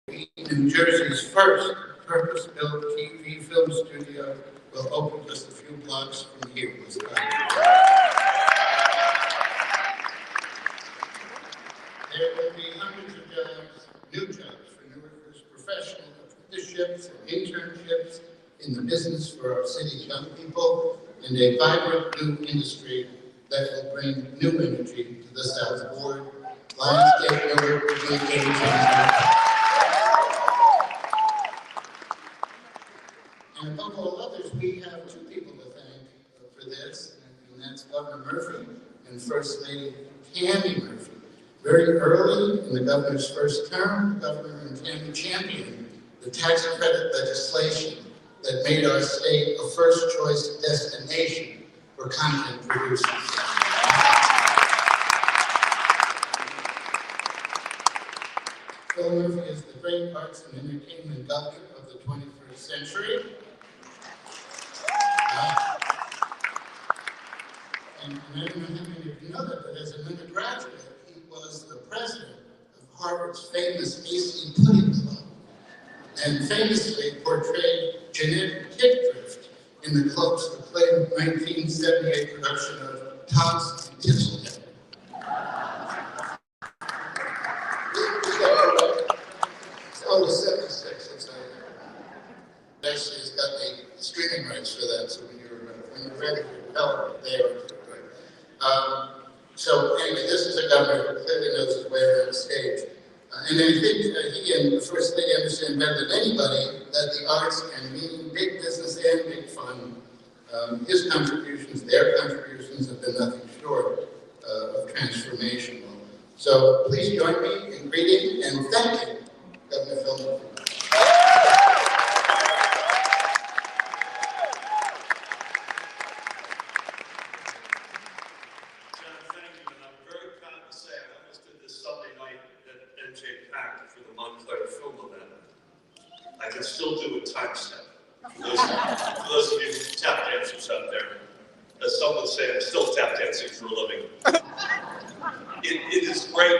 New Jersey's first purpose-built TV film studio will open just a few blocks from here. There will be hundreds of jobs, new jobs for Newarkers, professional apprenticeships and internships in the business for our city's young people, and a vibrant new industry that will bring new energy to the South Ward. Lionsgate Newark will be a game changer. And above all others, we have two people to thank for this, and that's Governor Murphy and First Lady Tammy Murphy. Very early in the governor's first term, the governor and Tammy championed the tax credit legislation that made our state a first-choice destination for content producers. Phil Murphy is the great arts and entertainment doctor of the 21st century. And I don't know how many of you know that, but as an undergraduate, he was the president of Harvard's famous AC Pudding Club, and famously portrayed genetic kid drift in the club's acclaimed 1978 production of Tots and Tinsel. Oh, the 76. It's actually has got the streaming rights for that, so when you're ready to tell it, there. So anyway, this is a governor who clearly knows his way around the stage. And I think he and the First Lady understand better than anybody that the arts can mean big business and big fun. His contributions, their contributions, have been nothing short of transformational. So please join me in greeting and thanking Governor Phil Murphy. I can still do a time step. For those of you tap dancers out there, as some would say, I'm still tap dancing for a living. It is great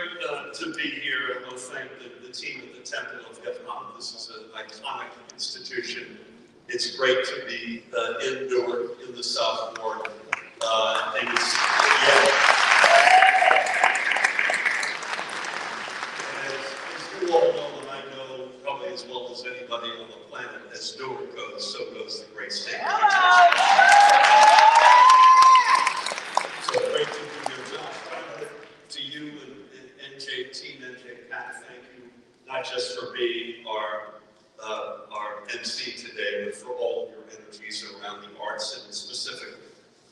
to be here, and I want to thank the team at the Temple of Hip Hop. This is an iconic institution. It's great to be in Newark, in the South Ward, and it's as you all know, as well as anybody on the planet, as Newark goes, so goes the great state. So great to be here, John. To you and NJT and NJPC, thank you, not just for being our MC today, but for all of your energies around the arts and specific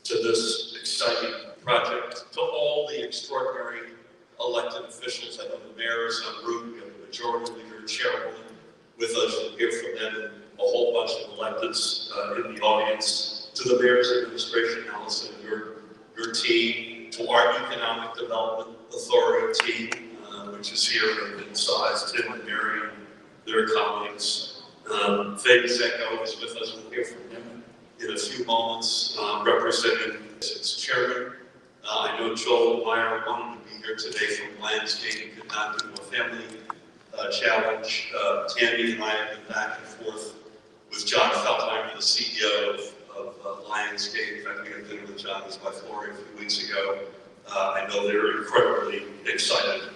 to this exciting project. To all the extraordinary elected officials, I know the mayor is en route, we have the majority leader, chairwoman with us. We'll hear from them and a whole bunch of electeds in the audience. To the mayor's administration, Allison, your team, to our economic development authority team, which is here in size, Tim and Mary and their colleagues. Faye Zecco is with us. We'll hear from him in a few moments, representing its chairman. I know Joel Meyer wanted to be here today from Lionsgate. He could not do a family challenge. Tammy and I have been back and forth with John Feldheimer, the CEO of Lionsgate. In fact, we had dinner with John and his wife Lori a few weeks ago. I know they're incredibly excited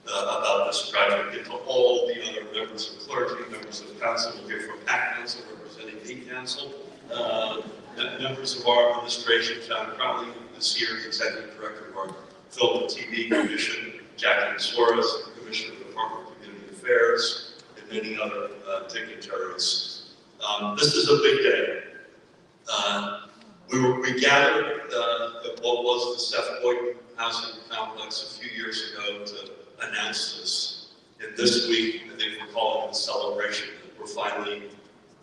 about this project. And to all the other members of clergy, members of council, we'll hear from PAC Council representing the council, members of our administration. John Crowley is here, the executive director of our Film and TV Commission, Jacqueline Suarez, Commissioner of the Department of Community Affairs, and many other dignitaries. This is a big day. We gathered at what was the Seth Boyd housing complex a few years ago to announce this. And this week, I think we're calling it a celebration that we're finally,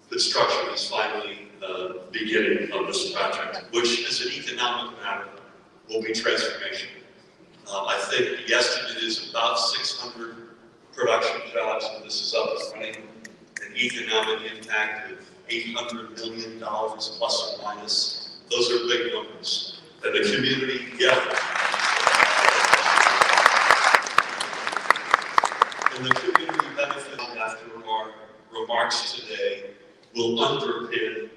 construction is finally beginning on this project, which as an economic matter will be transformational. I think the estimate is about 600 production jobs, and this is up and running, an economic impact of $800 million plus or minus. Those are big numbers. And the community, and the community benefit after our remarks today will underpin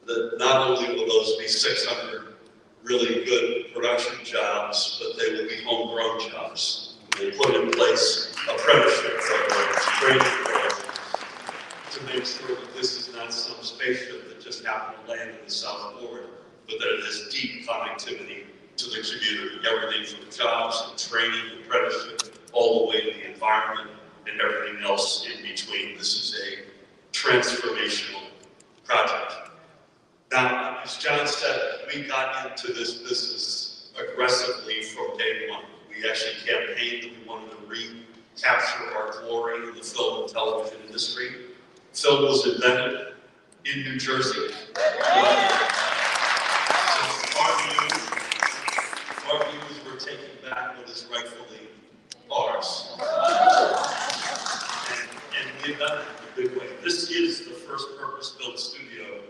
that not only will those be 600 really good production jobs, but they will be homegrown jobs. We'll put in place apprenticeship programs, training programs, to make sure that this is not some spaceship that just happened to land in the South Florida, but that it has deep connectivity to the community, everything from jobs and training, apprenticeship, all the way to the environment and everything else in between. This is a transformational project. Now, as John said, we got into this business aggressively from day one. We actually campaigned that we wanted to recapture our glory in the film and television industry. Film was invented in New Jersey. Our views were taking back what is rightfully ours. And we've done it in a big way. This is the first purpose-built studio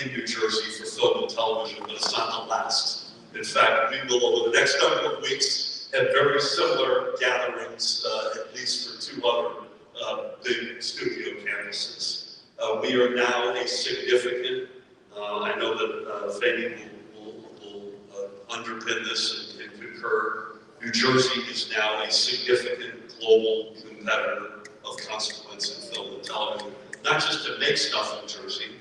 in New Jersey for film and television, but it's not the last. In fact, we will, over the next couple of weeks, have very similar gatherings, at least for 2 other big studio campuses. We are now a significant, I know that Fanny will underpin this and concur. New Jersey is now a significant global competitor of consequence in film and television, not just to make stuff in Jersey,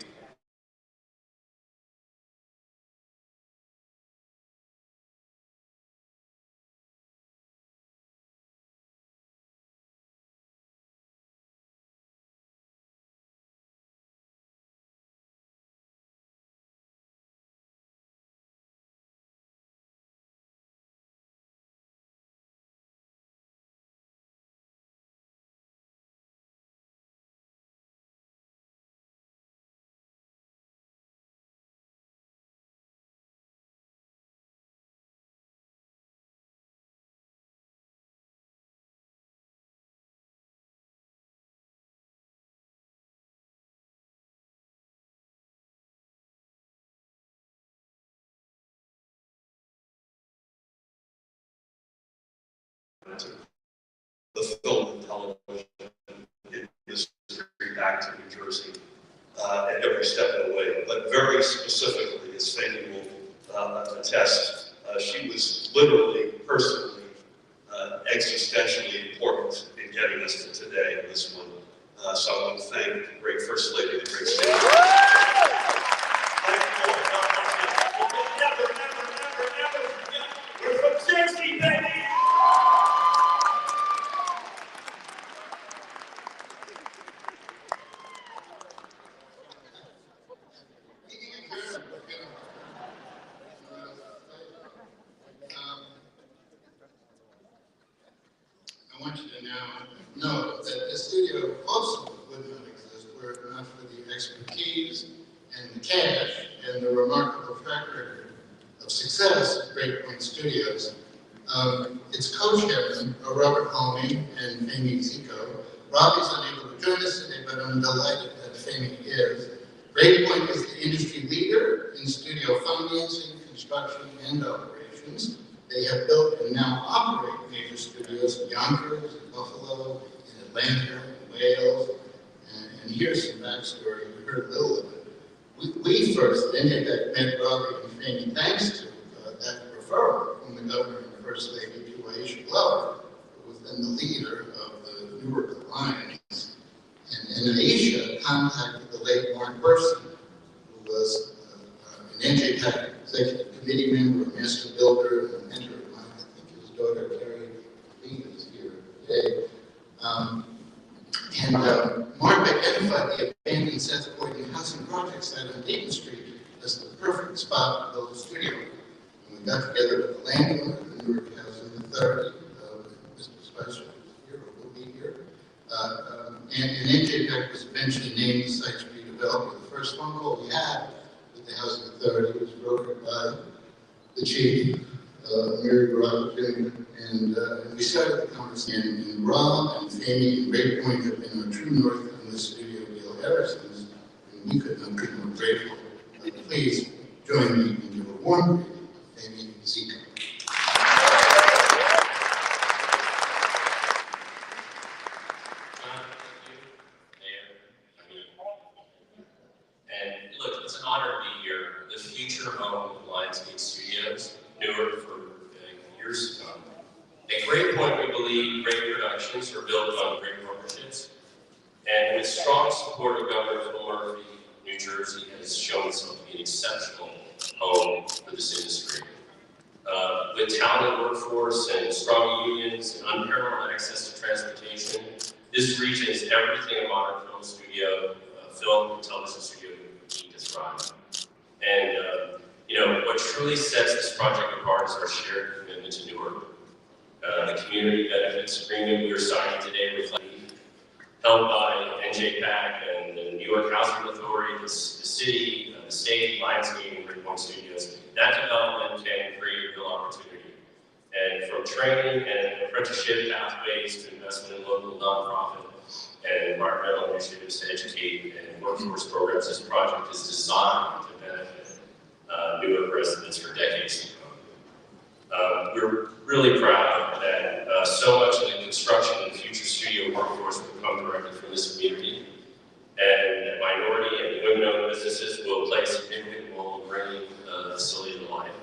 the film and television industry back to New Jersey at every step of the way. But very specifically, as Fanny will attest, she was literally, personally, existentially important in getting us to today in this one. So I want to thank the great First Lady of the great state. Never forget, we're from Jersey, baby! I want you to now know that the studio also would not exist were it not for the expertise and the cash and the remarkable track record of success at Great Point Studios. Its co-chairman, Robert Holme and Fanny Zico. Robbie's unable to join us today, but I'm delighted that Fanny is. Great Point is the industry leader in studio financing, construction, and operations. They have built and now operate major studios in Yonkers, in Buffalo, in Atlanta, in Wales. And here's some backstory. We heard a little of it. We first, NFN, met Robbie and Fanny thanks to that referral from the governor and First Lady to Aisha Glover, who was then the leader of the Newark Alliance. And Aisha contacted the late Mark Burson, who was an NJPAC executive committee member, a master builder, and a mentor of mine. I think his daughter, Carrie Lee, is here today. Mark identified the abandoned Seth Gordon housing projects out on Dayton Street as the perfect spot to build a studio. And we got together with the landowner, the Newark Housing Authority, Mr. Spicer here, or will be here. And NJPAC was eventually named the site to be developed. The first phone call we had with the Housing Authority was brokered by the chief, Mary Rob, and we started the conversation. And Rob and Fanny and Great Point have been our true north on this studio deal ever since, and we could not be more grateful. Please join me in give a warm greeting of Fanny Zico. connections are built on great partnerships. And with strong support of Governor Phil Murphy, New Jersey has shown itself to be an exceptional home for this industry. With talented workforce and strong unions and unparalleled access to transportation, this region is everything a modern film studio, film and television studio would need to thrive. And you know, what truly sets this project apart is our shared commitment to Newark. The community benefits agreement we are signing today with held by NJPC and the New York Housing Authority, the city, the state, Lionsgate, and Reborn Studios. That development can create real opportunity. And from training and apprenticeship pathways to investment in local nonprofit and environmental initiatives to educate and workforce programs, this project is designed to benefit Newark residents for decades to come. We're really proud that so much of the construction and future studio workforce will come directly from this community, and that minority and women-owned businesses will play a significant role in bringing the facility to life.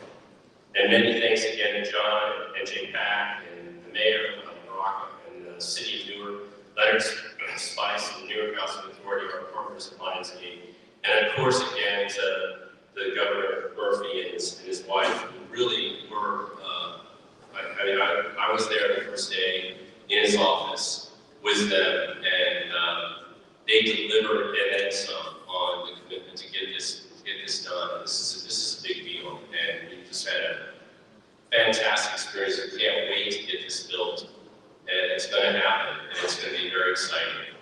And many thanks again to John and NJPC and the mayor of Newark and the city of Newark, Leonard Spice and the New York Housing Authority, our partners at Lionsgate, and of course again to the Governor Murphy and his wife, who really were, I was there the first day in his office with them, and they delivered and then some on the commitment to get this done. This is a big deal, and we just had a fantastic experience. We can't wait to get this built, and it's going to happen, and it's going to be very exciting.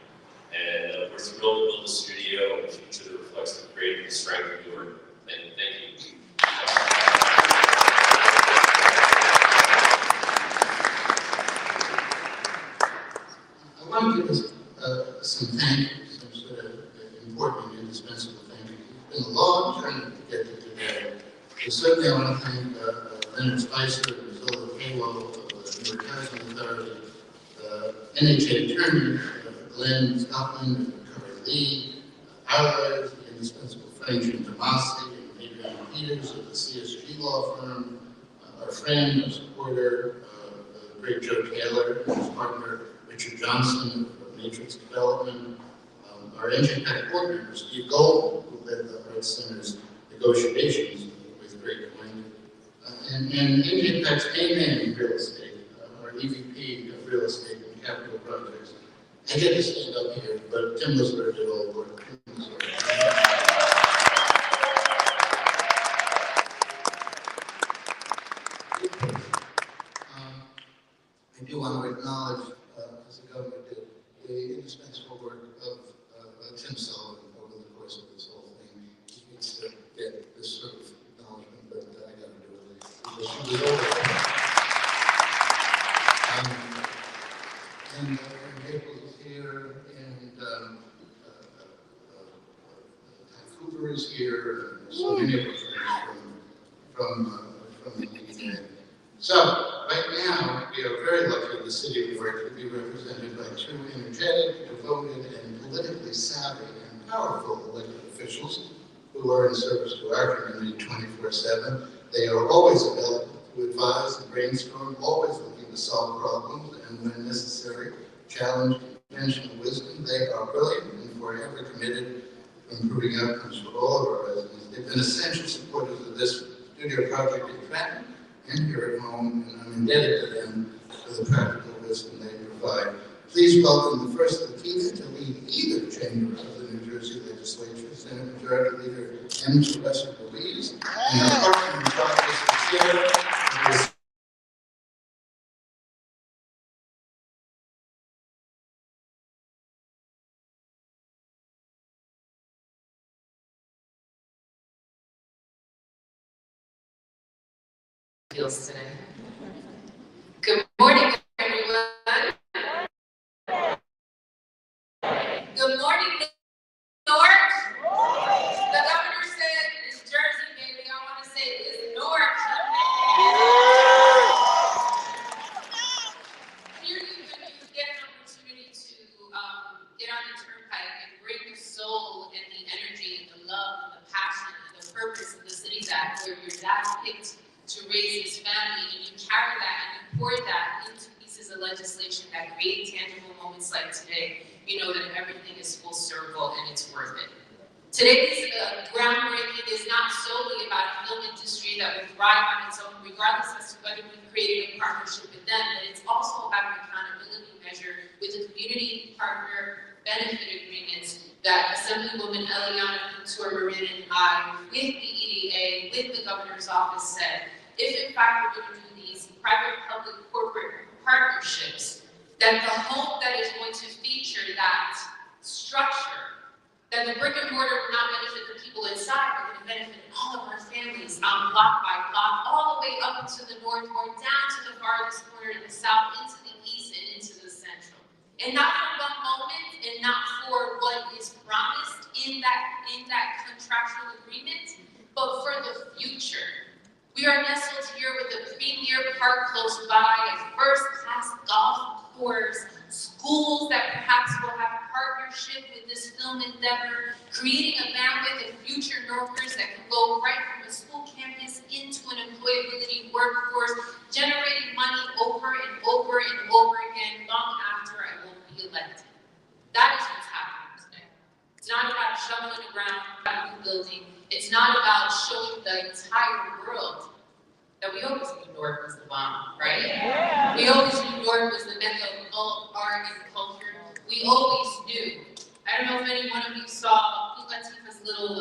And we're thrilled to build a studio in the future that reflects the creative and strength of Newark. And thank you. I want to give us some thank yous, some sort of important, indispensable thank yous. It's been a long journey to get to today. So certainly I want to thank Leonard Spicer and Zola Paywall of the New York Housing Authority, NHA Turner, Glenn Scotland, Curry Lee, ours, the indispensable Frank Njpc, and Adrian Peters of the CSG law firm, our friend, our supporter, the great Joe Taylor, and his partner, Richard Johnson of Matrix Development, our NJPC board member, Steve Golden, who led the Arts Center's negotiations with Great Point, and NJPC's A-man in real estate, our EVP of real estate and capital projects. I get to stand up here, but Tim Lisler did all the work. I do want to acknowledge, as the governor did, the indispensable work of Tim Sullivan over the course of this whole thing. He needs to get this sort of acknowledgement, but I got to do it because she was over there. And April is here, and Cooper is here, and so many of us from the DEA. So, right now, we are very lucky in the city of Newark to be represented by two energetic, devoted, and politically savvy and powerful elected officials who are in service to our community 24/7. They are always available to advise and brainstorm, always looking to solve problems, and when necessary, challenge conventional wisdom. They are brilliant and forever committed to improving outcomes for all of our residents. They've been essential supporters of this studio project in Trenton and here at home, and I'm indebted to them for the practical wisdom they provide. Please welcome the first Latina to lead either chamber of the New Jersey legislature, Senate Majority Leader M. Teresa Ruiz, and our partner in progress, Chair, feels today. Good morning, everyone. Good morning, Newark. The governor said it's Jersey, baby. I want to say it's Newark. Here's the good news: get an opportunity to get on the turnpike and bring the soul and the energy and the love and the passion and the purpose of the city back where your dad picked to raise his family, and you carry that and you pour that into moments like today, you know that everything is full circle and it's worth it. Today's groundbreaking is not solely about a film industry that will thrive on its own, regardless as to whether we've created a partnership with them, but it's also about an accountability measure with the community partner benefit agreements that Assemblywoman Eliana Couture-Marin and I, with the EDA, with the governor's office said, if in fact we're going to do these private-public corporate partnerships, that the home that is going to feature that structure, that the brick and mortar will not benefit the people inside, but going to benefit all of our families, block by block, all the way up into the north or down to the farthest corner in the south, into the east and into the central. And not for one moment, and not for what is promised in that contractual agreement, but for the future. We are nestled here with a premier park close by, a first-class golf course, schools that perhaps will have partnership with this film endeavor, creating a bandwidth of future Northers that can go right from a school campus into an employability workforce, generating money over and over and over again long after I won't be elected. That is what's happening today. It's not about a shovel in the ground, about a new building. It's not about showing the entire world that we always knew Newark was the bomb, right? Yeah. We always knew Newark was the mecca of all art and culture. We always knew. I don't know if any one of you saw Latifah's little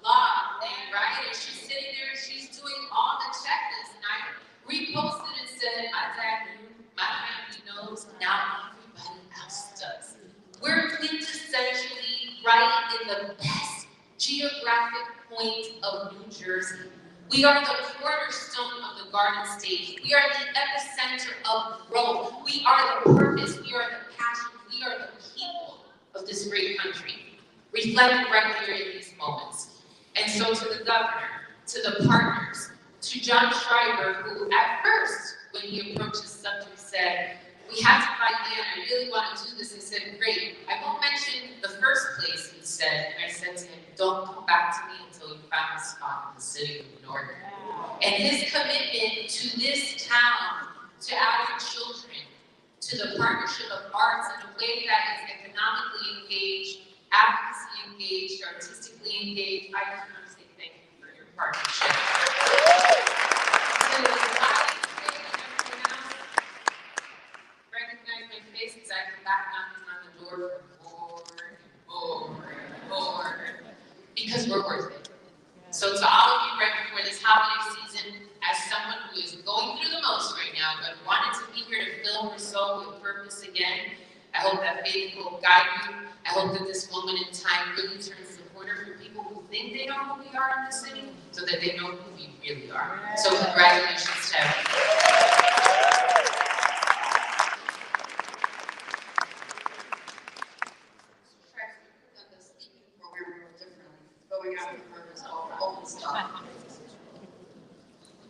blog thing, right? And she's sitting there, she's doing all the checklists, and I reposted and said, I knew, my family knows, now everybody else does. We're quintessentially right in the best geographic point of New Jersey. We are the cornerstone of the Garden State. We are the epicenter of growth. We are the purpose. We are the passion. We are the people of this great country. Reflect right here in these moments. And so to the governor, to the partners, to John Schreiber, who at first, when he approached the subject, said, we have to find land, I really want to do this. I said, great. I won't mention the first place, he said. And I said to him, don't come back to me until you found a spot in the city of Newark. And his commitment to this town, to our children, to the partnership of arts in a way that is economically engaged, advocacy engaged, artistically engaged, I just want to say thank you for your partnership. Recognize my face because I come back knocking on the door for more, because we're worth it. So to all of you right before this holiday season, as someone who is going through the most right now, but wanted to be here to fill her soul with purpose again, I hope that faith will guide you. I hope that this moment in time really turns the corner for people who think they know who we are in the city, so that they know who we really are. So congratulations to everyone.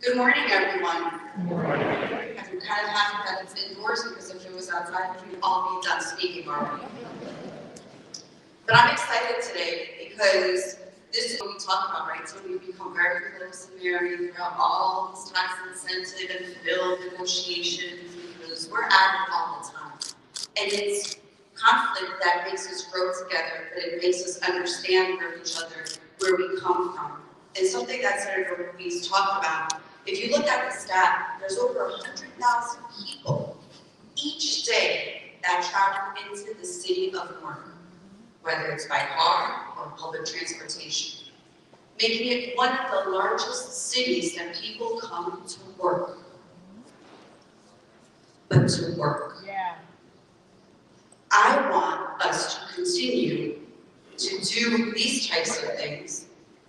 Good morning, everyone. Good morning. I'm kind of happy that it's indoors because if it was outside, we'd all be done speaking already. But I'm excited today because this is what we talk about, right? So we become very close and married throughout all these tax incentive and bill negotiations because we're at it all the time. And it's conflict that makes us grow together, that it makes us understand each other, where we come from. And something that Senator Ruiz talked about, if you look at the stat, there's over 100,000 people each day that travel into the city of Newark, whether it's by car or public transportation, making it one of the largest cities that people come to work. But to work. Yeah. I want us to continue to do these types of things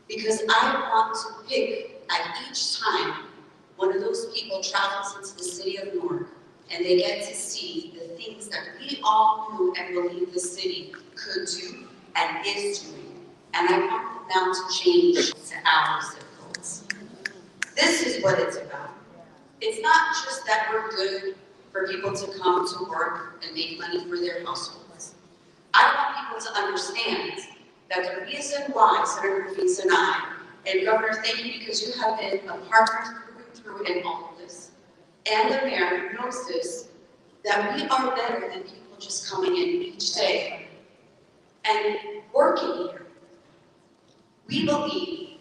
because I want to pick at each time one of those people travels into the city of Newark and they get to see the things that we all knew and believe the city could do and is doing. And I want them now to change to our zip codes. This is what it's about. It's not just that we're good for people to come to work and make money for their households. I want people to understand that the reason why Senator Ruiz and I, and Governor, thank you because you have been a partner through in all of this, and the mayor knows this, that we are better than people just coming in and working here. We believe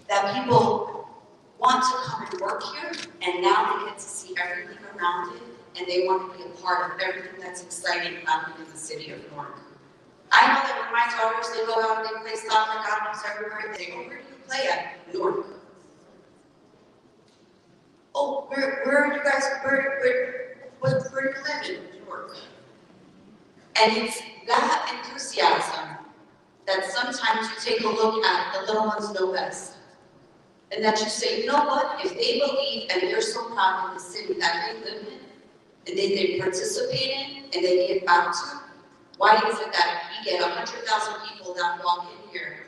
that people want to come and work here, and now they get to see everything around it, and they want to be a part of everything that's exciting happening in the city of Newark. I know that when my daughters, they go out and they play soccer, God knows everywhere, they go, where do you play at? Newark. Oh, where are you guys, where do you live in? Newark. And it's that enthusiasm that sometimes you take a look at, the little ones know best. And that you say, you know what, if they believe and they're so proud of the city that they live in, and they participate in, and they give back to, why is it that we get 100,000 people that walk in here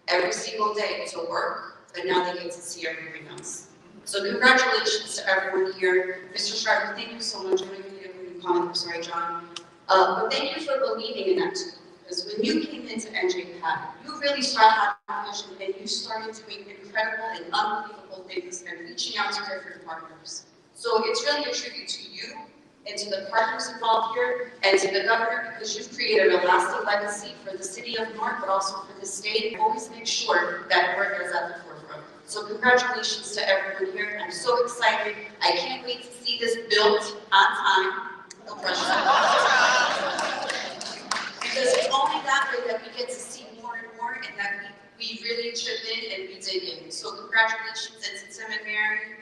every single day to work, but now they get to see everything else? So congratulations to everyone here. Mr. Shriver, thank you so much. I'm going to give you a comment, I'm sorry, John. But thank you for believing in that too. Because when you came into NJPC, you really started having a vision and you started doing incredible and unbelievable things and reaching out to different partners. So it's really a tribute to you and to the partners involved here and to the governor, because you've created a lasting legacy for the city of Newark, but also for the state, and always make sure that Newark is at the forefront. So congratulations to everyone here. I'm so excited. I can't wait to see this built on time. No pressure. Because it's only that way that we get to see more and more, and that we really chip in and we dig in. So congratulations, and to Tim and Mary,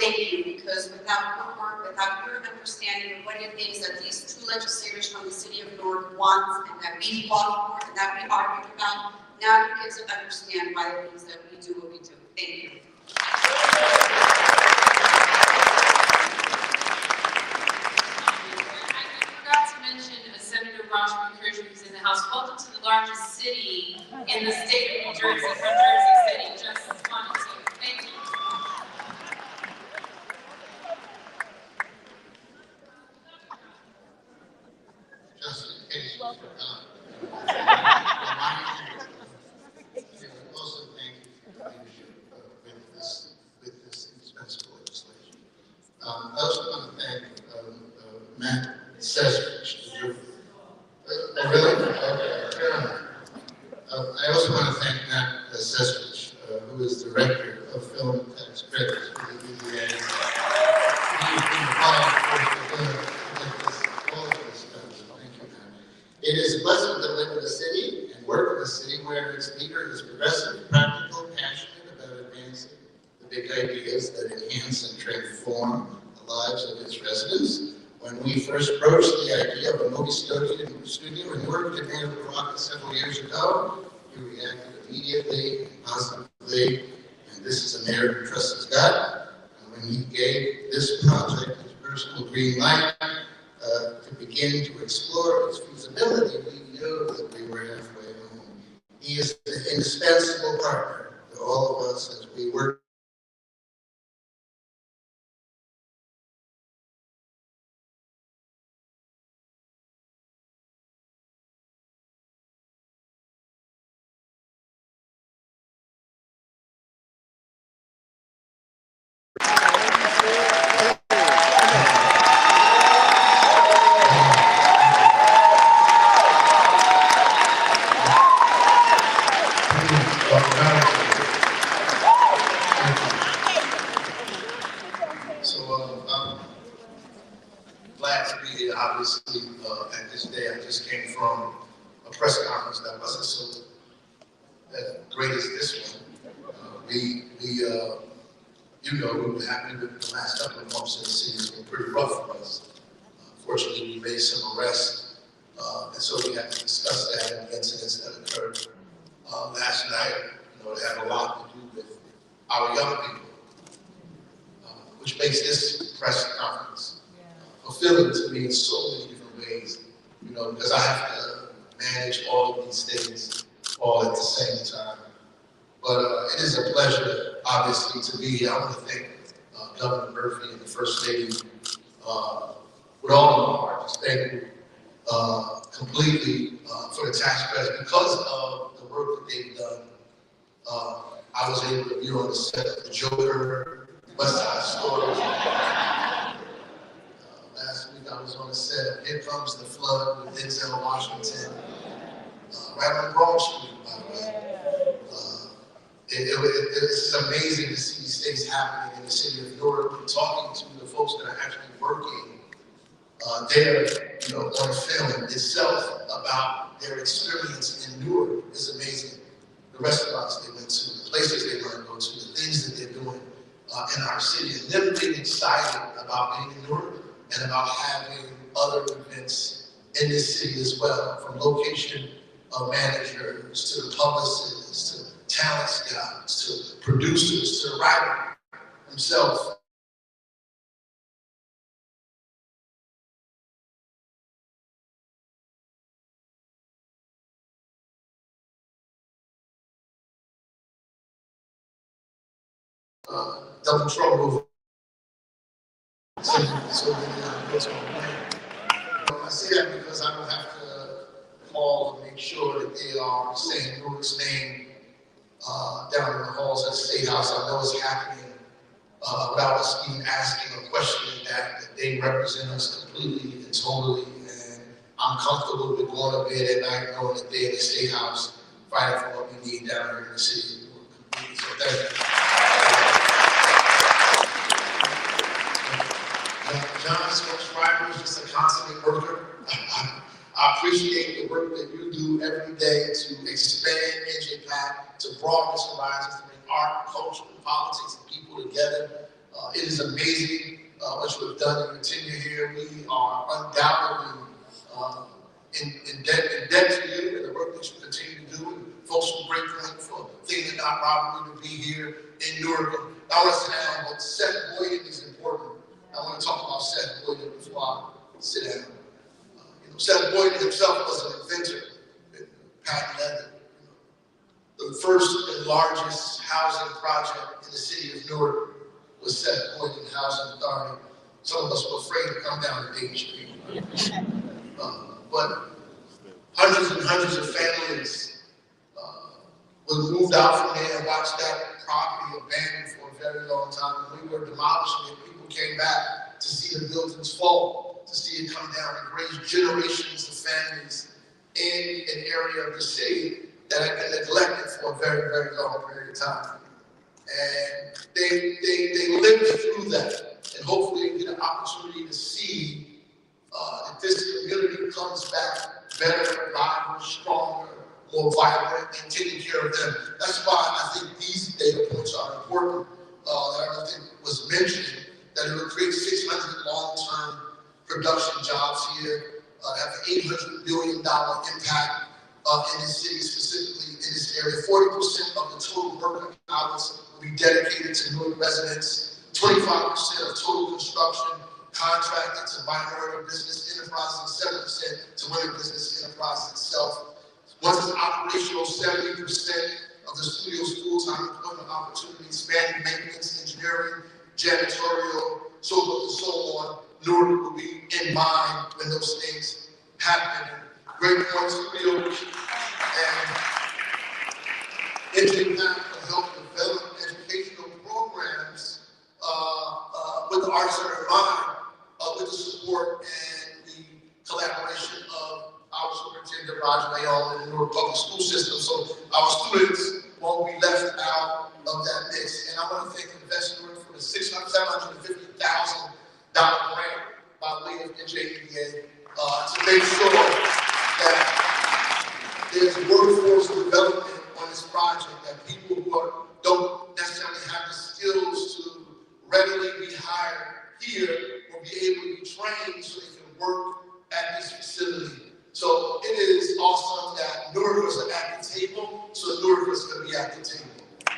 thank you, because without your work, without your understanding of what it is that these two legislators from the city of Newark want, and that we fought for, and that we argued about, now you get to understand why it is that we do what we do. Thank you. Senator Raj McCurdy, who's in the House. Welcome to the largest city in the state of New Jersey, from Jersey City, Justice Fund. So thank you. Just in case you forgot, also thank you for your leadership with this indispensable legislation. I also want to thank Matt Sessions. Really? Okay. I also want to thank Matt Sessions, who is Director of Film Tax Credits for the EDA. He's been involved with all of this stuff, so thank you, Matt. It is a blessing to live in a city and work in a city where its leader is progressive, practical, passionate about advancing the big ideas that enhance and transform the lives of its residents. When we first approached the idea of a movie studio in Newark in Newark several years ago, you reacted immediately and positively, and this is a mayor who trusts his gut. And when he gave this project his personal green light to begin to explore its feasibility, we knew that we were halfway home. He is an indispensable partner to all of us as we work obviously, at this day. I just came from a press conference that wasn't so as great as this one. We were happy with the last couple of months in the city. It's been pretty rough for us. Fortunately, we made some arrests, and so we had to discuss that and the incidents that occurred last night. It had a lot to do with our young people, which makes this press conference fulfilling to me in so many different ways, because I have to manage all of these things all at the same time. But it is a pleasure, obviously, to be here. I want to thank Governor Murphy and the First Lady with all of my heart. Just thank you completely for the tax credits. Because of the work that they've done, I was able to be on the set of The Joker, West Side Story. Last week I was on the set of Here Comes the Flood with Denzel Washington. right on Broad Street, by the way. It's amazing to see these things happening in the city of Newark, and talking to the folks that are actually working there, on film itself about their experience in Newark is amazing. The restaurants they went to, the places they want to go to, the things that they're doing in our city, and them being excited about being in Newark and about having other events in this city as well, from location managers to the publicists to talent scouts to producers to the writer himself. Double trouble. So I say that because I don't have to call to make sure that they are saying Newark's name down in the halls of the State House. I know it's happening without us even asking or questioning that they represent us completely and totally. And I'm comfortable with going to bed at night knowing that they're in the State House fighting for what we need down here in the city of Newark completely. So thank you. John Schreiber is just a consummate worker. I appreciate the work that you do every day to expand NJPC, to broaden its horizons, to bring art, culture, and politics and people together. It is amazing what you have done in your tenure here. We are undoubtedly in debt to you and the work that you continue to do. And folks from Great Point for thinking about robbery to be here in Newark. I want to say now, but Seth Boyden is important. I want to talk about Seth Boyden before I sit down. Seth Boyden himself was an inventor, patent leather. The first and largest housing project in the city of Newark was Seth Boyden Housing Authority. Some of us were afraid to come down to Dayton Street. But hundreds and hundreds of families were moved out from there and watched that property abandoned for a very long time. When we were demolishing it, people came back to see the buildings fall, to see it come down and raise generations of families in an area of the city that had been neglected for a very, very long period of time. And they lived through that, and hopefully get an opportunity to see that this community comes back better, lighter, stronger, more vibrant, and taking care of them. That's why I think these data points are important. That I don't think was mentioned, that it will create 600 long-term production jobs here, have an $800 million impact in this city, specifically in this area. 40% of the total worker hours will be dedicated to Newark residents. 25% of total construction contracted to minority business enterprises, and 7% to women business enterprises itself. Once it's operational, 70% of the studio's full-time employment opportunities spanning maintenance, engineering, janitorial, so forth and so on. Newark will be in mind when those things happen. Great Point Studios and NJPC will help develop educational programs with the arts in mind, with the support and the collaboration of our Superintendent Roger Mayon and the Newark Public School System. So our students won't be left out of that mix. And I want to thank Invest Newark for the $750,000 grant by way of NJPC to make sure that there's workforce development on this project, that people who don't necessarily have the skills to readily be hired here will be able to be trained so they can work at this facility. So it is awesome that Newarkers are at the table, so Newarkers can be at the table. So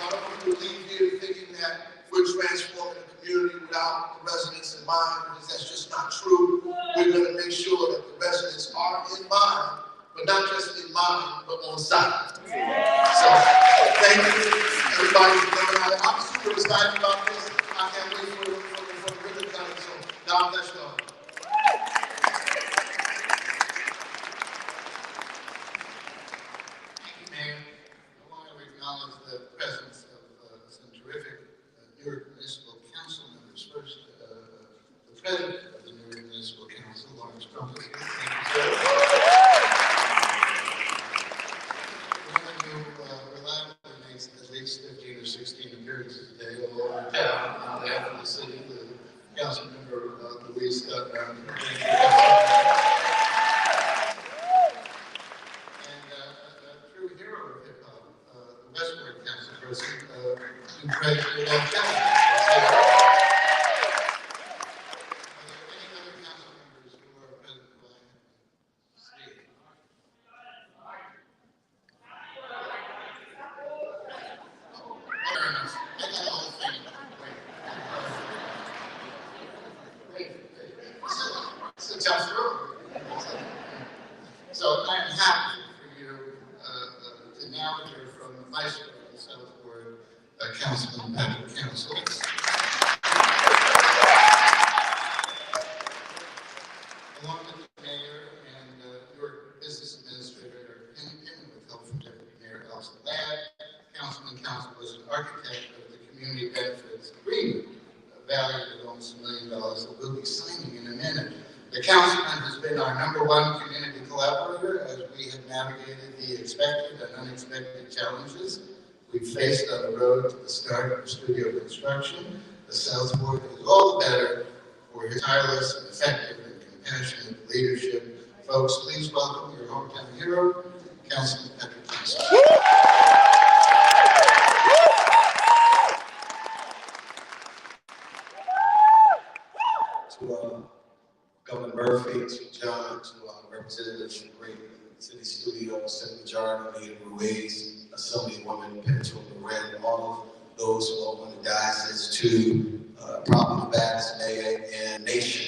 I don't want you to leave here thinking that we're transforming the community without the residents in mind, because that's just not true. We're going to make sure that the residents are in mind, but not just in mind, but on site. So thank you, everybody, for coming out. I'm super excited about this. I can't wait for the ribbon cutting. So God bless you all. I want to acknowledge the presence of some terrific Newark Municipal Council members. First, the president of the Newark Councilmember Louise Scott Brown. And a true hero of hip hop, the Westward councilperson, Craig Kelly. So I'm happy for you to now hear from the Vice Chair of the South Ward, Councilman Patrick Council. Along with the Mayor and your Business Administrator, and with help from Deputy Mayor Elsa Ladd, Councilman Council was an architect of the Community Benefits Agreement, valued at almost $1 million that we'll be signing in a minute. The councilman has been our #1 community collaborator as we have navigated the expected and unexpected challenges we've faced on the road to the start of studio construction. The South Ward is all the better for his tireless and effective and compassionate leadership. Folks, please welcome your hometown hero, Councilman Patrick Council. Governor Murphy, to John, to representatives from Great City Studios, Senator Jarrett, Leader Ruiz, Assemblywoman Pinto Loren, all of those who are on the diocese, to probably the baddest mayor in the nation.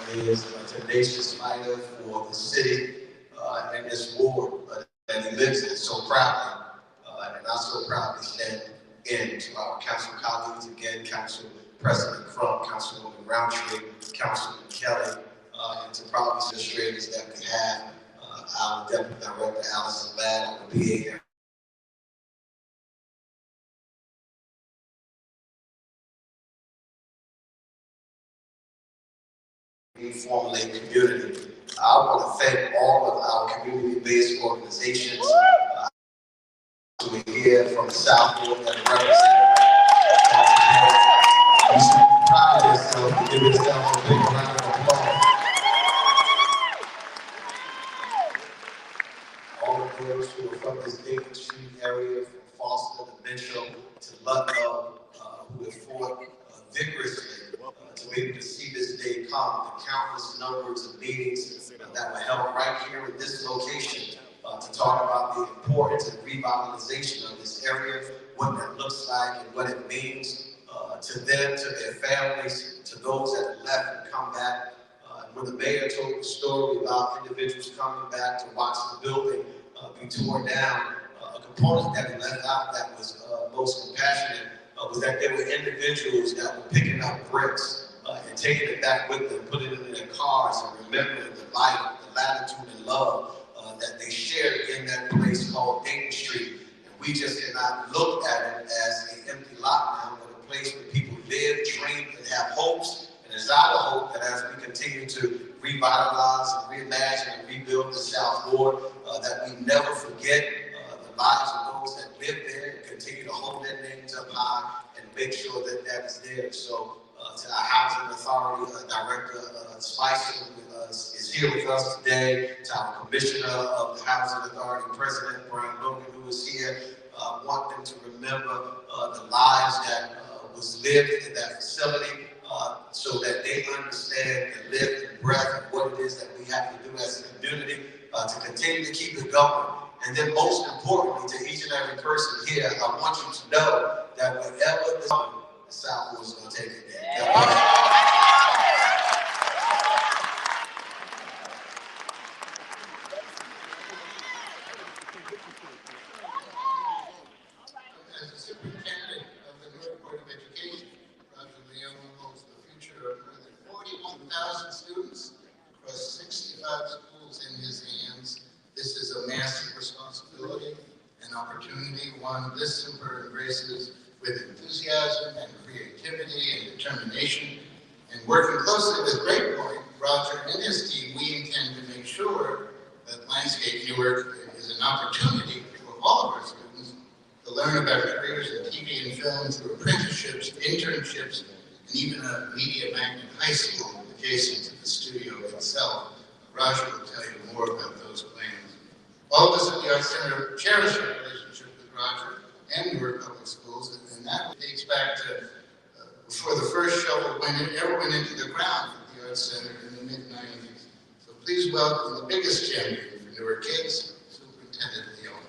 Who is a tenacious fighter for the city and this ward that he lives in so proudly, and I so proudly stand in to our council colleagues, again, Council President Crump, Councilwoman Roundtree, Councilman Kelly, and to proudly administrators that we have, our Deputy Director, Allison Ladd, our PA, formally community. I want to thank all of our community-based organizations who are here from the South Ward that represent. You should be proud of yourself and give yourself a big round of applause. All of those who are from this Dayton Street area, from Foster to Mitchell to Ludlow, who have fought vigorously to be able to see this day come, the countless numbers of meetings that were held right here at this location to talk about the importance and revitalization of this area, what that looks like and what it means to them, to their families, to those that have left and come back. When the mayor told the story about individuals coming back to watch the building be torn down, a component that he left out that was most compassionate was that there were individuals that were picking up bricks and taking it back with them, putting it in their cars and remembering the life, the latitude and love that they shared in that place called Dayton Street. And we just cannot look at it as an empty lot now, but a place where people live, dream, and have hopes. And it's our hope that as we continue to revitalize and reimagine and rebuild the South Ward, that we never forget the lives of those that live there and continue to hold their names up high and make sure that that is there. So to our Housing Authority Director, Spicer, is here with us today, to our Commissioner of the Housing Authority, President Brian Logan, who is here, want them to remember the lives that was lived in that facility, so that they understand and live and breath what it is that we have to do as a community to continue to keep it going. And then most importantly, to each and every person here, I want you to know that wherever this the South Ward is going to take it there. As the superintendent of the Newark Board of Education, Roger Leone holds the future of more than 41,000 students across 65 schools in his hands. This is a massive responsibility and opportunity, one this super embraces with enthusiasm and creativity and determination. And working closely with Great Point, Roger and his team, we intend to make sure that Lionsgate Newark is an opportunity for all of our students to learn about careers in TV and film through apprenticeships, internships, and even a media magnet high school adjacent to the studio itself. Roger will tell you more about those plans. All of us at the Arts Center cherish our relationship with Roger and Newark Public Schools, and that dates back to before the first shovel ever went into the ground at the Arts Center in the mid-90s. So please welcome the biggest champion for Newark kids, Superintendent Leon.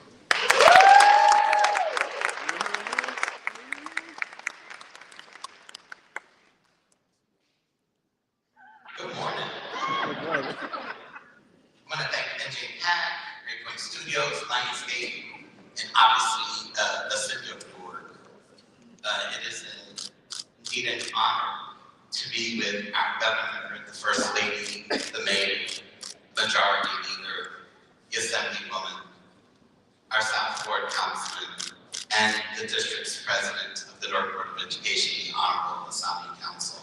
Good morning. Good morning. I want to thank NJPC, Great Point Studios, Lionsgate, and obviously the City of Newark. It is indeed an honor to be with our governor, the First Lady, the Mayor, Majority Leader, the Assemblywoman, our South Ward Councilman, and the District's President of the Newark Board of Education, the Honorable Asami Council.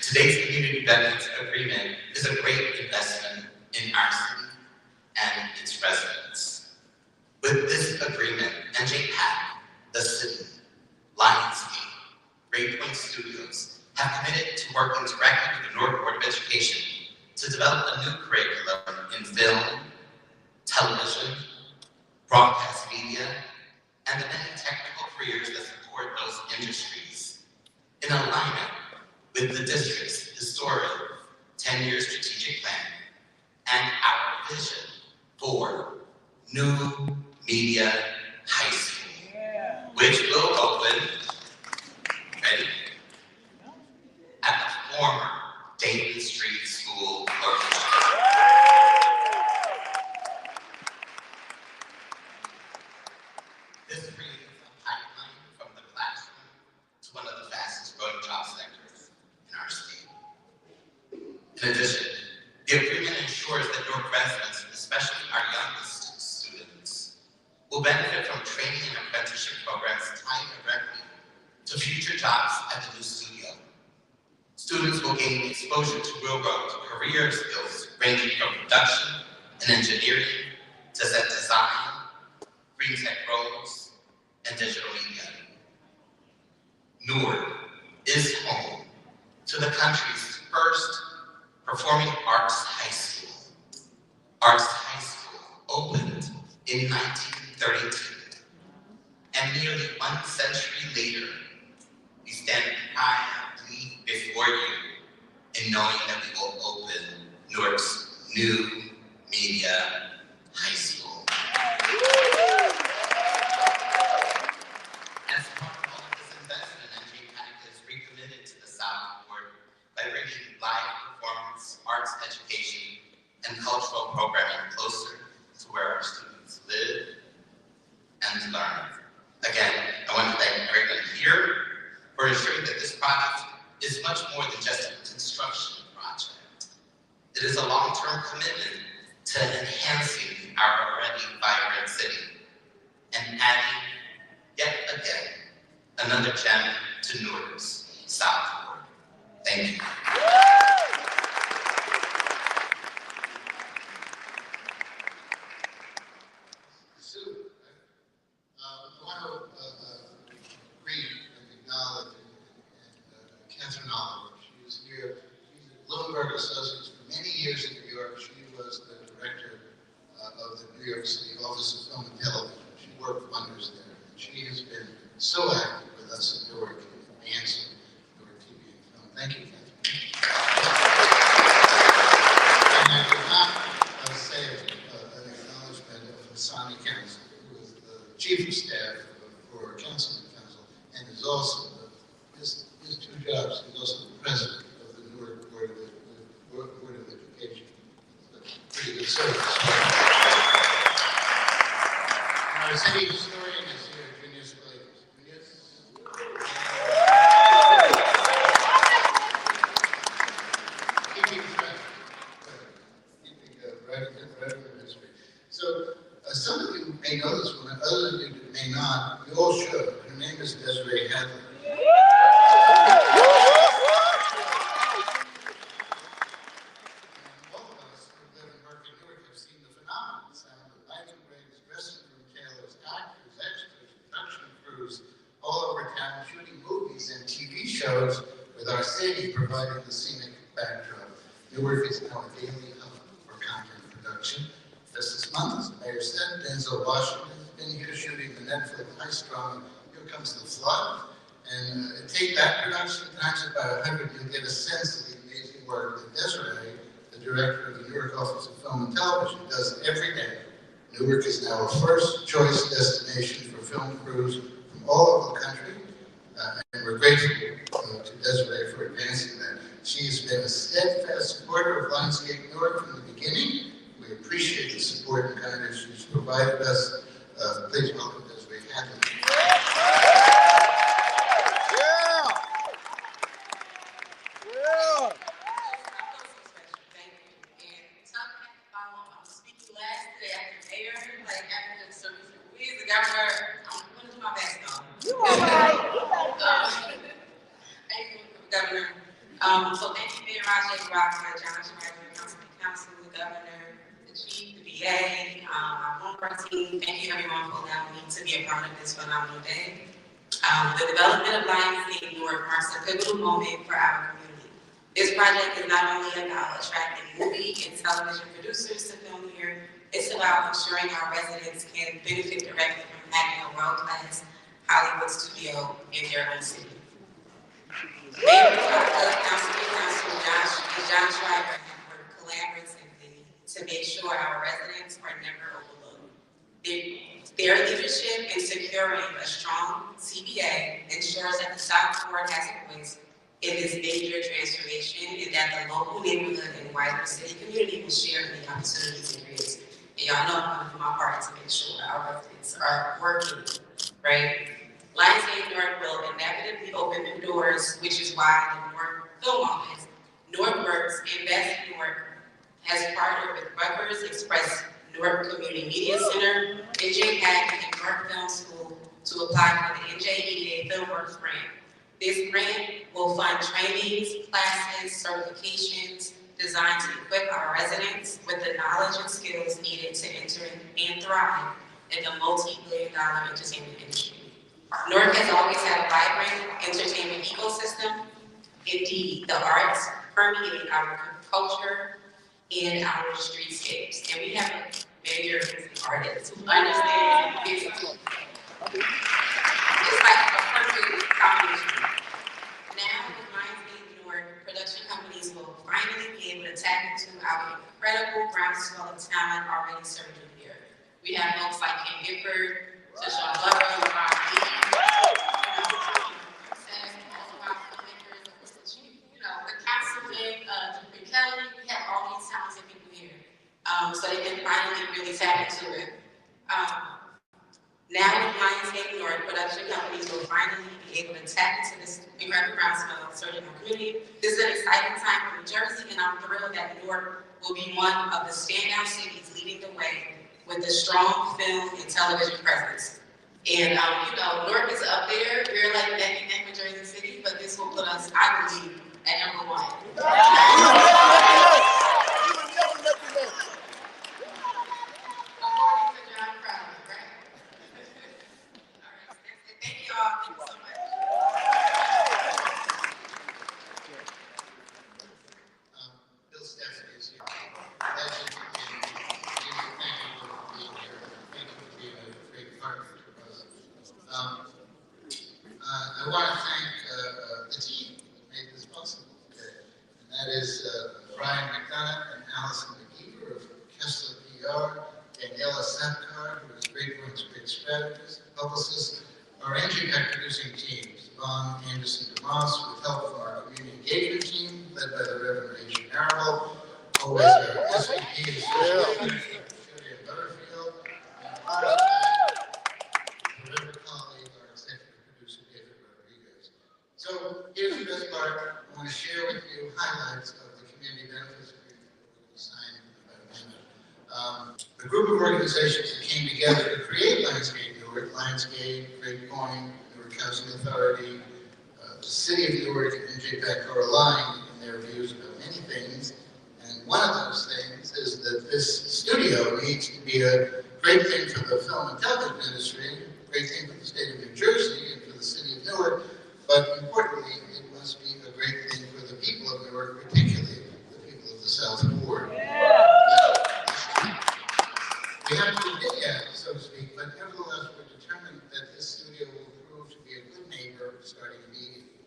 Today's Community Benefits Agreement is a great investment in our city and its residents. With this agreement, NJPC, the city, Lionsgate, Great Point Studios have committed to working directly with the Newark Board of Education to develop a new curriculum in film, television, broadcast media, and the many technical careers that support those industries in alignment with the district's historic 10-year strategic plan and our vision for New Media High School, which will open, ready, at the former Dayton Street School location. This creates a pipeline from the classroom to one of the fastest growing job sectors in our state. In addition, the agreement ensures that Newark residents, especially our youngest students, will benefit from training and apprenticeship programs tied directly to future jobs at the new studio. Students will gain exposure to real-world career skills ranging from production and engineering to set design, green tech roles, and digital media. Newark is home to the country's first performing arts high school. Arts High School opened in 1932, and nearly 1 century later, we stand proudly before you in knowing that we will open Newark's New Media High School. As part of all of this investment, NJPC is recommitted to the South Ward by bringing live performance, arts education, and cultural programming closer to where our students live and learn. Again, I want to thank everyone here for ensuring that this project is much more than just a construction project. It is a long-term commitment to enhancing our already vibrant city and adding, yet again, another gem to Newark's South Ward. Thank you. Sue, I want to greet and acknowledge Catherine Oliver. She was here. She's at Bloomberg Associates for many years in New York. She was the director of the New York City Office of Film and Television. She worked wonders there. And she has been so active with us in Newark in advancing Newark TV and film. Thank you, Catherine. And I did not say an acknowledgement of Hassani Council, who is the chief of staff for Councilman Council, and is also his two jobs. He's also the president of the Newark Board of Education. It's a pretty good service. And our city historian is here, Junior Squares. Keeping history. So some of you may know this one, others of you may not. You all should. Her name is Desiree Hadley. All of us who live and work in Newark have seen the phenomenal sound of lighting rigs, dressing room tailors, actors, extras, time shooting movies and TV shows with our city providing the scenic backdrop. Newark is now a daily hub for content production. Just this month, as the mayor said, Denzel Washington has been here shooting the Netflix heist drama, Here Comes the Flood. And take that production times it by 100, you'll get a sense of the amazing work that Desiree, the director of the Newark Office of Film and Television, does every day. Newark is now a first choice destination for film crews from all over the country, and we're grateful to Desiree for advancing that. She has been a steadfast supporter of Lionsgate Newark from the beginning. We appreciate the support and kindness she's provided us. Please welcome Desiree Hadley. So thank you, Mayor Roger, John Schreiber, Council, the Governor, the Chief, the VA, our homework team. Thank you, everyone, for allowing me to be a part of this phenomenal day. The development of Lionsgate Newark marks a pivotal moment for our community. This project is not only about attracting movie and television producers to film here, it's about ensuring our residents can benefit directly from having a world-class Hollywood studio in their own city. Mayor Councilman John Schreiber have worked collaboratively to make sure our residents are never overlooked. Their leadership in securing a strong CBA ensures that the South Forward has a voice in this major transformation and that the local neighborhood and wider city community will share in the opportunities it creates. And y'all know I'm going to do my part to make sure our residents are working, right? Lionsgate Newark will inevitably open new doors, which is why the Newark Film Office, Newarkworks, and Best Newark has partnered with Rutgers Express Newark Community Media Center, NJPC, and Newark Film School to apply for the NJEDA FilmWorks grant. This grant will fund trainings, classes, certifications designed to equip our residents with the knowledge and skills needed to enter and thrive in the multi-billion-dollar entertainment industry. Newark has always had a vibrant entertainment ecosystem. Indeed, the arts permeate our culture and our streetscapes. And we have a major artists who understand it's like a perfect combination. Now, with Lionsgate Newark, production companies will finally be able to tap into our incredible groundswell of talent already surging here. We have folks like Ken Gifford, Tashon Glover, Ron Lee, the councilman, Kelly. We have all these talented people here, so they can finally really tap into it. Now with Lionsgate Newark, production companies will finally be able to tap into this incredible groundswell of surging our community. This is an exciting time for New Jersey, and I'm thrilled that Newark will be one of the standout cities leading the way with a strong film and television presence. And Newark is up there. We're like neck and neck with Jersey City, but this will put us, I believe, at number one. According to John Crowley, right? All right, thank you all. Thank you so much. Bill Stephanie is here. Legend in music. Thank you for being here. Thank you for being a great partner to us. I want to thank the team that made this possible today. And that is Brian McDonough and Allison McGeever of Kessler PR, Daniela Sapkar, who is Great Point's great strategist, publicist, our NJPC producing teams, Vaughn Anderson DeMoss, with help from our community engagement team, led by the Reverend Asian Marable, always our SVP and Social Julia Butterfield, and our forever colleague, our executive producer, David Rodriguez. So here's the best part. I want to share with you highlights of the community benefits agreement that we signed about a minute. The group of organizations that came together to create Lionsgate Newark, Lionsgate, Great Point, Newark Housing Authority, the City of Newark, and NJPC are aligned in their views about many things. And one of those things is that this studio needs to be a great thing for the film and television industry, a great thing for the state of New Jersey and for the city of Newark, but importantly, it must be a great thing for the people of Newark, particularly the people of the South Ward. We haven't been hit yet, so to speak, but nevertheless, we're determined that this studio will prove to be a good neighbor starting immediately,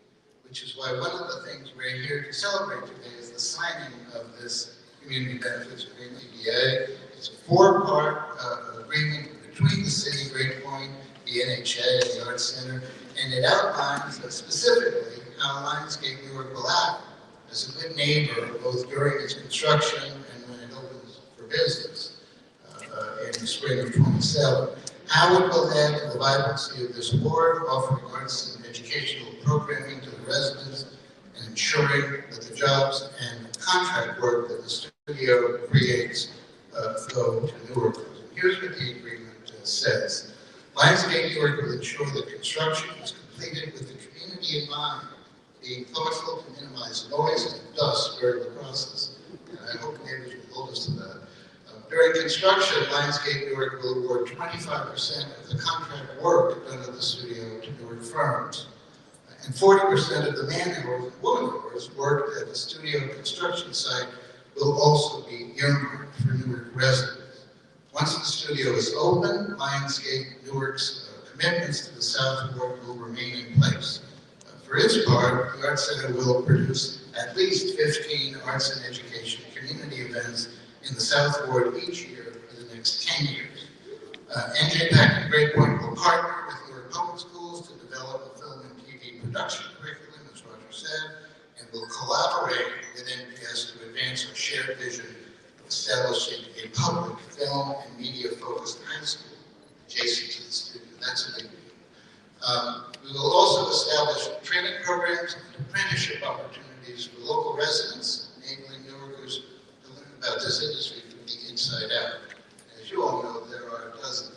which is why one of the things we're here to celebrate today is the signing of this community benefits agreement, CBA. It's a four-part agreement between the city, Great Point, the NHA, and the Arts Center, and it outlines specifically how Lionsgate Newark will act as a good neighbor, both during its construction and when it opens for business in the spring of 27. How it will add to the vibrancy of this ward, offering arts and educational programming to the residents, and ensuring that the jobs and contract work that the studio creates go to Newark. Here's what the agreement says. Lionsgate Newark will ensure that construction is completed with the community in mind, being thoughtful to minimize noise and dust during the process. And I hope neighbors will hold us to that. During construction, Lionsgate Newark will award 25% of the contract work done at the studio to Newark firms. And 40% of the man-hours and woman-hours worked at the studio construction site will also be earmarked for Newark residents. Once the studio is open, Lionsgate Newark's commitments to the South Ward will remain in place. For its part, the Arts Center will produce at least 15 arts and education community events in the South Ward each year for the next 10 years. NJPC and Great Point will partner with Newark Public Schools to develop a film and TV production curriculum, as Roger said, and will collaborate with NPS to advance our shared vision of establishing a public film and media-focused high school adjacent to the studio. That's a big deal. We will also establish training programs and apprenticeship opportunities for local residents, enabling Newarkers to learn about this industry from the inside out. As you all know, there are dozens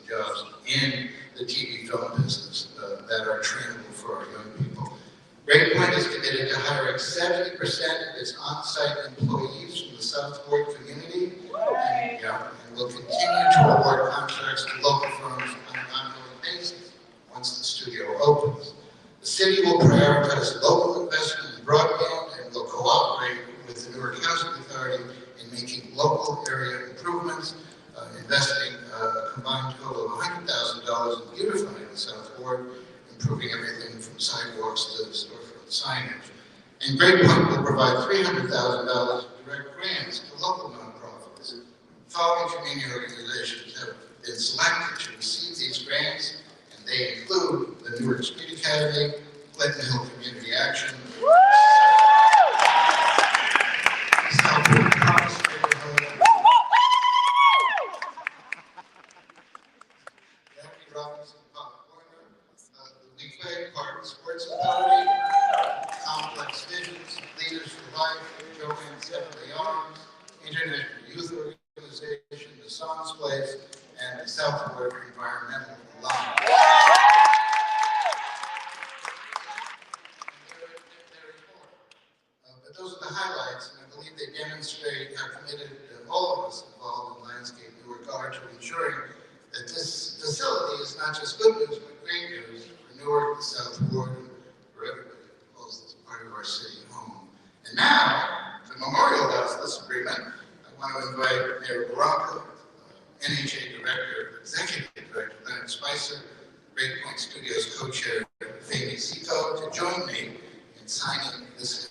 of jobs in the TV film business that are trainable for our young people. Great Point is committed to hiring 70% of its on-site employees from the South Ward community, and will continue to award contracts to local firms on an ongoing basis once the studio opens. The city will prioritize local investment in broadband and will cooperate with the Newark Housing Authority in making local area improvements, investing a combined total of $100,000 in beautifying the South Ward, improving everything from sidewalks to storefront signage. And Great Point will provide $300,000 in direct grants to local nonprofits. Following community organizations have been selected to receive these grants, and they include the Newark Street Academy, Clinton Hill Community Action, South Ward Promise Neighborhood, Jackie Robinson Pop Corner, the Weequahic Park Sports Authority, Complex Visions, Leaders for Life, Joanne Seventy Arms, International Youth Organization, the Songs Place, and the South Ward Environmental Alliance. But those are the highlights, and I believe they demonstrate how committed all of us involved in Lionsgate Newark are to ensuring that this facility is not just good news, but great news for Newark, the South Ward, and for everybody who calls this part of our city home. And now, to memorialize this agreement, I want to invite Mayor Baraka, NHA Director, Executive Director Leonard Spicer, Great Point Studios co-chair Femi Zico, to join me in signing this